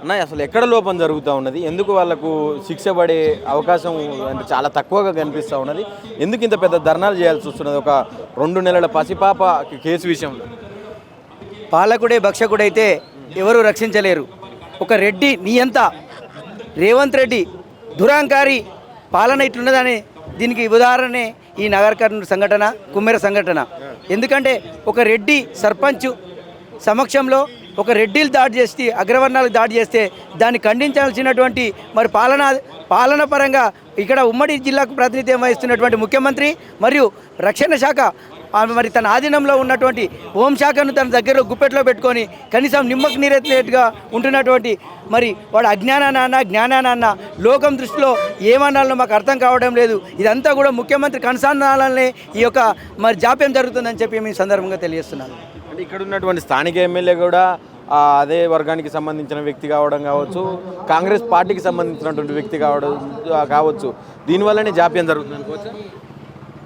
అన్న అసలు ఎక్కడ లోపం జరుగుతూ ఉన్నది, ఎందుకు వాళ్ళకు శిక్ష పడే అవకాశం అంటే చాలా తక్కువగా కనిపిస్తూ ఉన్నది, ఎందుకు ఇంత పెద్ద ధర్నాలు చేయాల్సి వస్తున్నది ఒక 2 నెలల పసిపాప కేసు విషయంలో? పాలకుడే భక్షకుడైతే ఎవరు రక్షించలేరు. ఒక రెడ్డి నియంత రేవంత్ రెడ్డి దురాంకారి పాలన ఇట్లున్నదని దీనికి ఉదాహరణే ఈ నగర్ కర్నూలు సంఘటన, కుమ్మెర సంఘటన. ఎందుకంటే ఒక రెడ్డి సర్పంచ్ సమక్షంలో ఒక రెడ్డిలు దాడి చేసి అగ్రవర్ణాలకు దాడి చేస్తే దాన్ని ఖండించాల్సినటువంటి మరి పాలన పరంగా ఇక్కడ ఉమ్మడి జిల్లాకు ప్రాతినిధ్యం వహిస్తున్నటువంటి ముఖ్యమంత్రి మరియు రక్షణ శాఖ మరి తన ఆధీనంలో ఉన్నటువంటి హోంశాఖను తన దగ్గర గుప్పెట్లో పెట్టుకొని కనీసం నిమ్మకు నీరెత్తినట్టుగా ఉంటున్నటువంటి మరి వాడు అజ్ఞానాన్న జ్ఞానాన్న లోకం దృష్టిలో ఏమన్నాలో మాకు అర్థం కావడం లేదు. ఇదంతా కూడా ముఖ్యమంత్రి కనసానాలనే ఈ యొక్క మరి జాప్యం జరుగుతుందని చెప్పి మీ సందర్భంగా తెలియజేస్తున్నాను. అంటే ఇక్కడ ఉన్నటువంటి స్థానిక ఎమ్మెల్యే కూడా అదే వర్గానికి సంబంధించిన వ్యక్తి కావడం కావచ్చు, కాంగ్రెస్ పార్టీకి సంబంధించినటువంటి వ్యక్తి కావచ్చు, దీనివల్లనే జాప్యం జరుగుతుంది అనుకోవచ్చు.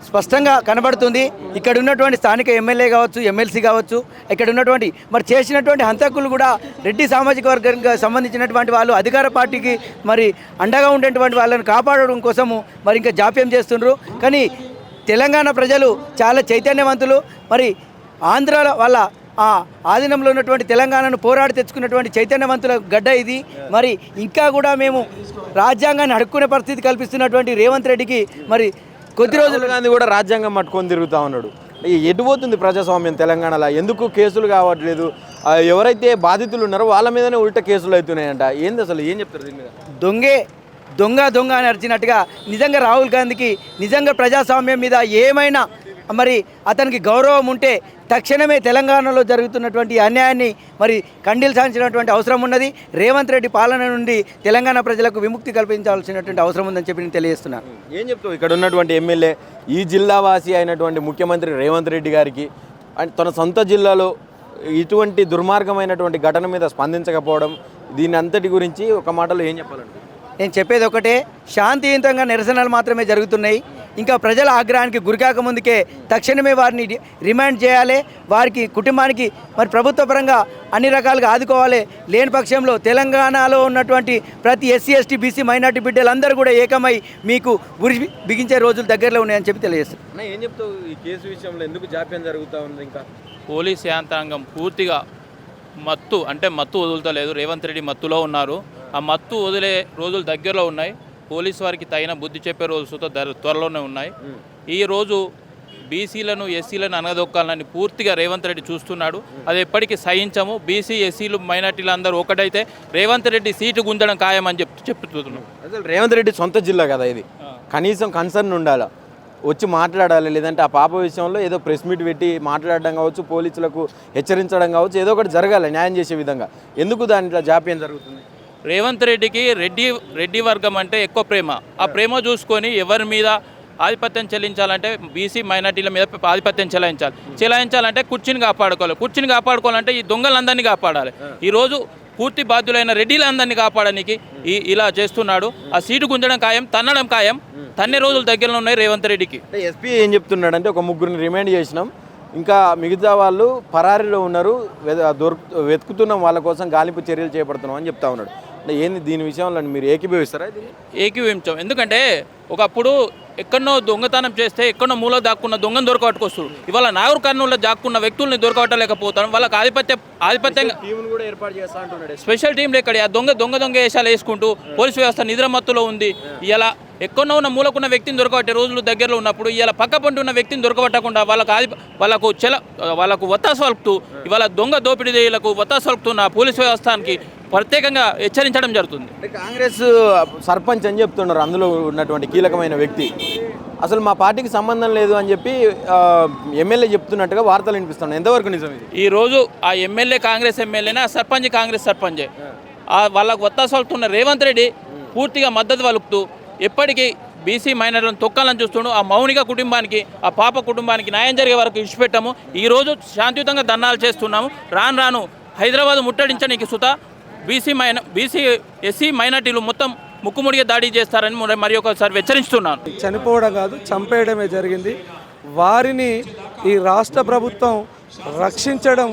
స్పష్టంగా కనబడుతుంది. ఇక్కడ ఉన్నటువంటి స్థానిక ఎమ్మెల్యే కావచ్చు, ఎమ్మెల్సీ కావచ్చు, ఇక్కడ ఉన్నటువంటి మరి చేసినటువంటి హంతకులు కూడా రెడ్డి సామాజిక వర్గానికి సంబంధించినటువంటి వాళ్ళు అధికార పార్టీకి మరి అండగా ఉండేటువంటి వాళ్ళని కాపాడడం కోసము మరి ఇంకా జాప్యం చేస్తున్నారు. కానీ తెలంగాణ ప్రజలు చాలా చైతన్యవంతులు. మరి ఆంధ్రాల వాళ్ళ ఆధీనంలో ఉన్నటువంటి తెలంగాణను పోరాడి తెచ్చుకున్నటువంటి చైతన్యవంతుల గడ్డ ఇది. మరి ఇంకా కూడా మేము రాజ్యాంగాన్ని అడుక్కునే పరిస్థితి కల్పిస్తున్నటువంటి రేవంత్ రెడ్డికి మరి కొద్ది రోజులు గాంధీ కూడా రాజ్యాంగం పట్టుకొని తిరుగుతూ ఉన్నాడు. ఎటుపోతుంది ప్రజాస్వామ్యం తెలంగాణలో? ఎందుకు కేసులు కావట్లేదు? ఎవరైతే బాధితులు ఉన్నారో వాళ్ళ మీదనే ఉల్టా కేసులు అవుతున్నాయంట. ఏంది అసలు, ఏం చెప్తారు దీని మీద? దొంగ అని అరిచినట్టుగా నిజంగా రాహుల్ గాంధీకి నిజంగా ప్రజాస్వామ్యం మీద ఏమైనా మరి అతనికి గౌరవం ఉంటే తక్షణమే తెలంగాణలో జరుగుతున్నటువంటి అన్యాయాన్ని మరి ఖండించాల్సినటువంటి అవసరం ఉన్నది. రేవంత్ రెడ్డి పాలన నుండి తెలంగాణ ప్రజలకు విముక్తి కల్పించాల్సినటువంటి అవసరం ఉందని చెప్పి నేను తెలియజేస్తున్నాను. ఏం చెప్తావు ఇక్కడ ఉన్నటువంటి ఎమ్మెల్యే, ఈ జిల్లావాసి అయినటువంటి ముఖ్యమంత్రి రేవంత్ రెడ్డి గారికి తన సొంత జిల్లాలో ఇటువంటి దుర్మార్గమైనటువంటి ఘటన మీద స్పందించకపోవడం, దీని అంతటి గురించి ఒక మాటలో ఏం చెప్పాలంటే? నేను చెప్పేది ఒకటే, శాంతియుతంగా నిరసనలు మాత్రమే జరుగుతున్నాయి. ఇంకా ప్రజల ఆగ్రహానికి గురికాక ముందుకే తక్షణమే వారిని రిమాండ్ చేయాలి. వారికి కుటుంబానికి మరి ప్రభుత్వ పరంగా అన్ని రకాలుగా ఆదుకోవాలి. లేని పక్షంలో తెలంగాణలో ఉన్నటువంటి ప్రతి ఎస్సీ ఎస్టీ బీసీ మైనార్టీ బిడ్డలందరూ కూడా ఏకమై మీకు ఉరి బిగించే రోజులు దగ్గరలో ఉన్నాయని చెప్పి తెలియజేస్తాను. ఏం చెప్తావు ఈ కేసు విషయంలో, ఎందుకు జాప్యం జరుగుతూ ఉంది? ఇంకా పోలీస్ యంత్రాంగం పూర్తిగా మత్తు వదులుతలేదు. రేవంత్ రెడ్డి మత్తులో ఉన్నారు. ఆ మత్తు వదిలే రోజులు దగ్గరలో ఉన్నాయి. పోలీసు వారికి తగిన బుద్ధి చెప్పే రోజులతో త్వరలోనే ఉన్నాయి. ఈరోజు బీసీలను ఎస్సీలను అనగదొక్కాలని పూర్తిగా రేవంత్ రెడ్డి చూస్తున్నాడు. అది ఎప్పటికీ సహించము. బీసీ ఎస్సీలు మైనార్టీలు అందరూ ఒకటైతే రేవంత్ రెడ్డి సీటు గుంజడం ఖాయమని చెప్తున్నాం. అసలు రేవంత్ రెడ్డి సొంత జిల్లా కదా ఇది, కనీసం కన్సర్న్ ఉండాలి, వచ్చి మాట్లాడాలి. లేదంటే ఆ పాప విషయంలో ఏదో ప్రెస్ మీట్ పెట్టి మాట్లాడడం కావచ్చు, పోలీసులకు హెచ్చరించడం కావచ్చు, ఏదో ఒకటి జరగాలి న్యాయం చేసే విధంగా. ఎందుకు దాంట్లో జాప్యం జరుగుతుంది? రేవంత్ రెడ్డికి రెడ్డి వర్గం అంటే ఎక్కువ ప్రేమ. ఆ ప్రేమ చూసుకొని ఎవరి మీద ఆధిపత్యం చెల్లించాలంటే బీసీ మైనార్టీల మీద ఆధిపత్యం చెలాయించాలంటే కుర్చీని కాపాడుకోవాలంటే ఈ దొంగలందరినీ కాపాడాలి. ఈరోజు పూర్తి బాధ్యులైన రెడ్డిలందరినీ కాపాడడానికి ఇలా చేస్తున్నాడు. ఆ సీటు గుంజడం ఖాయం, తన్నడం ఖాయం. తన్నే రోజులు దగ్గరలో ఉన్నాయి రేవంత్ రెడ్డికి. ఎస్పీ ఏం చెప్తున్నాడంటే, ఒక 3 రిమాండ్ చేసినాం, ఇంకా మిగతా వాళ్ళు పరారీలో ఉన్నారు, వెతుకుతున్నాం, వాళ్ళ కోసం గాలింపు చర్యలు చేపడుతున్నాం అని చెప్తా ఉన్నాడు. ఏంది దీని విషయంలో మీరు ఏకీభవిస్తారా? ఏకీభవించాం. ఎందుకంటే ఒకప్పుడు ఎక్కడో దొంగతనం చేస్తే ఎక్కడో మూల దాక్కున్న దొంగను దొరకబట్టుకొస్తారు. ఇవాళ నాగర్ కర్నూలులో దాక్కున్న వ్యక్తుల్ని దొరకబట్టలేకపోతాం. వాళ్ళకి ఆధిపత్యంగా కూడా ఏర్పాటు చేస్తా అంటున్నాడు. స్పెషల్ టీంలు ఎక్కడ దొంగ వేషాలు వేసుకుంటూ పోలీసు వ్యవస్థ నిద్రమత్తులో ఉంది. ఇలా ఎక్కడో ఉన్న మూలకున్న వ్యక్తిని దొరకబట్టే రోజులు దగ్గరలో ఉన్నప్పుడు ఇలా పక్క పంటి ఉన్న వ్యక్తిని దొరకబట్టకుండా వాళ్ళకు ఒత్తాసు పలుకుతూ ఇవాళ దొంగ దోపిడీలకు ఒత్తాసు పలుకుతున్న పోలీసు వ్యవస్థకి ప్రత్యేకంగా హెచ్చరించడం జరుగుతుంది. కాంగ్రెస్ సర్పంచ్ అని చెప్తున్నారు అందులో ఉన్నటువంటి కీలకమైన వ్యక్తి, అసలు మా పార్టీకి సంబంధం లేదు అని చెప్పి ఎమ్మెల్యే చెప్తున్నట్టుగా వార్తలు వినిపిస్తున్నాయి. ఎంతవరకు నిజం ఇది? ఈరోజు ఆ ఎమ్మెల్యే కాంగ్రెస్ ఎమ్మెల్యేనా, సర్పంచ్ కాంగ్రెస్ సర్పంచే. వాళ్ళకు ఒత్తాసు పలుకుతున్న రేవంత్ రెడ్డి పూర్తిగా మద్దతు పలుకుతూ ఎప్పటికీ బీసీ మైనార్టీలను తొక్కాలని చూస్తున్నాడు. ఆ మౌనిక కుటుంబానికి, ఆ పాప కుటుంబానికి న్యాయం జరిగే వరకు ఇచ్చిపెట్టాము. ఈరోజు శాంతియుతంగా ధర్నాలు చేస్తున్నాము. రాను హైదరాబాద్ ముట్టడించడానికి బీసీ ఎస్సీ మైనార్టీలు మొత్తం ముక్కుముడిగా దాడి చేస్తారని మరి ఒకసారి హెచ్చరిస్తున్నాను. చనిపోవడం కాదు, చంపేయడమే జరిగింది. వారిని ఈ రాష్ట్ర ప్రభుత్వం రక్షించడం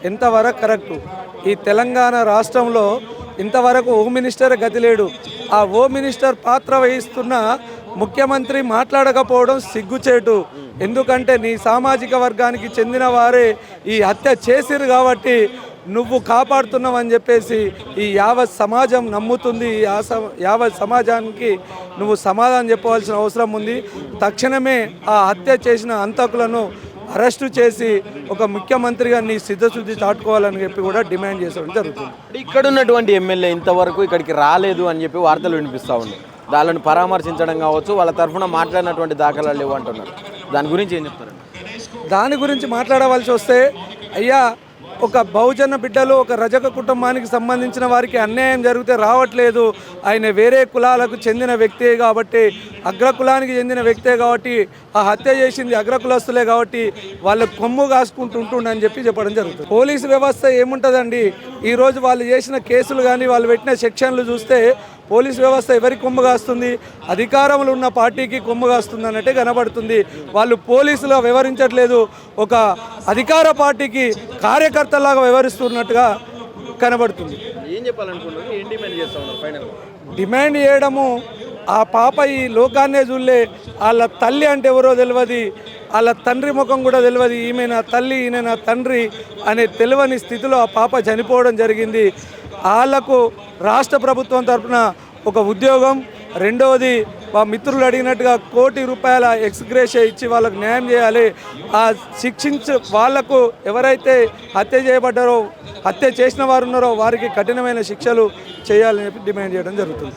ఎంతవరకు కరెక్టు? ఈ తెలంగాణ రాష్ట్రంలో ఇంతవరకు హోమ్ మినిస్టర్ గతి లేడు. ఆ హోమ్ మినిస్టర్ పాత్ర వహిస్తున్న ముఖ్యమంత్రి మాట్లాడకపోవడం సిగ్గుచేటు. ఎందుకంటే నీ సామాజిక వర్గానికి చెందిన వారే ఈ హత్య చేసిరు కాబట్టి నువ్వు కాపాడుతున్నావు అని చెప్పేసి ఈ యావత్ సమాజం నమ్ముతుంది. యావత్ సమాజానికి నువ్వు సమాధానం చెప్పవలసిన అవసరం ఉంది. తక్షణమే ఆ హత్య చేసిన హంతకులను అరెస్టు చేసి ఒక ముఖ్యమంత్రిగా నీ సిద్ధశుద్ధి చాటుకోవాలని చెప్పి కూడా డిమాండ్ చేసడం జరుగుతుంది. ఇక్కడ ఉన్నటువంటి ఎమ్మెల్యే ఇంతవరకు ఇక్కడికి రాలేదు అని చెప్పి వార్తలు వినిపిస్తూ ఉన్నాయి. వాళ్ళని పరామర్శించడం కావచ్చు, వాళ్ళ తరఫున మాట్లాడినటువంటి దాఖలాలు లేవు అంటున్నారు. దాని గురించి ఏం చెప్తారు? దాని గురించి మాట్లాడవలసి వస్తే, అయ్యా ఒక బహుజన బిడ్డలు, ఒక రజక కుటుంబానికి సంబంధించిన వారికి అన్యాయం జరిగితే రావట్లేదు. ఆయన వేరే కులాలకు చెందిన వ్యక్తే కాబట్టి, అగ్రకులానికి చెందిన వ్యక్తే కాబట్టి, ఆ హత్య చేసింది అగ్రకులస్తులే కాబట్టి వాళ్ళు కొమ్ము కాసుకుంటుంటుండని చెప్పడం జరుగుతుంది. పోలీసు వ్యవస్థ ఏముంటుందండి, ఈరోజు వాళ్ళు చేసిన కేసులు కానీ వాళ్ళు పెట్టిన సెక్షన్లు చూస్తే పోలీస్ వ్యవస్థ ఎవరికి కొమ్ము కాస్తుంది? అధికారంలో ఉన్న పార్టీకి కొమ్ము కాస్తుంది అన్నట్టే కనబడుతుంది. వాళ్ళు పోలీసులు వ్యవహరించట్లేదు, ఒక అధికార పార్టీకి కార్యకర్తలాగా వ్యవహరిస్తున్నట్టుగా కనబడుతుంది. ఏం చెప్పాలనుకుంటున్నారు? ఏం డిమాండ్ చేస్తా ఉన్నారు ఫైనల్? డిమాండ్ చేయడము, ఆ పాప ఈ లోకాన్నే చూడలే, వాళ్ళ తల్లి అంటే ఎవరో తెలియదు, వాళ్ళ తండ్రి ముఖం కూడా తెలియదు. ఈమె నా తల్లి, ఈయన నా తండ్రి అనే తెలియని స్థితిలో ఆ పాప చనిపోవడం జరిగింది. వాళ్ళకు రాష్ట్ర ప్రభుత్వం తరఫున ఒక ఉద్యోగం, రెండవది మా మిత్రులు అడిగినట్టుగా ₹1 కోటి ఎక్స్గ్రేషియా ఇచ్చి వాళ్ళకు న్యాయం చేయాలి. ఆ వాళ్లకు ఎవరైతే హత్య చేయబడ్డారో, హత్య చేసిన వారు ఉన్నారో వారికి కఠినమైన శిక్షలు చేయాలని చెప్పి డిమాండ్ చేయడం జరుగుతుంది.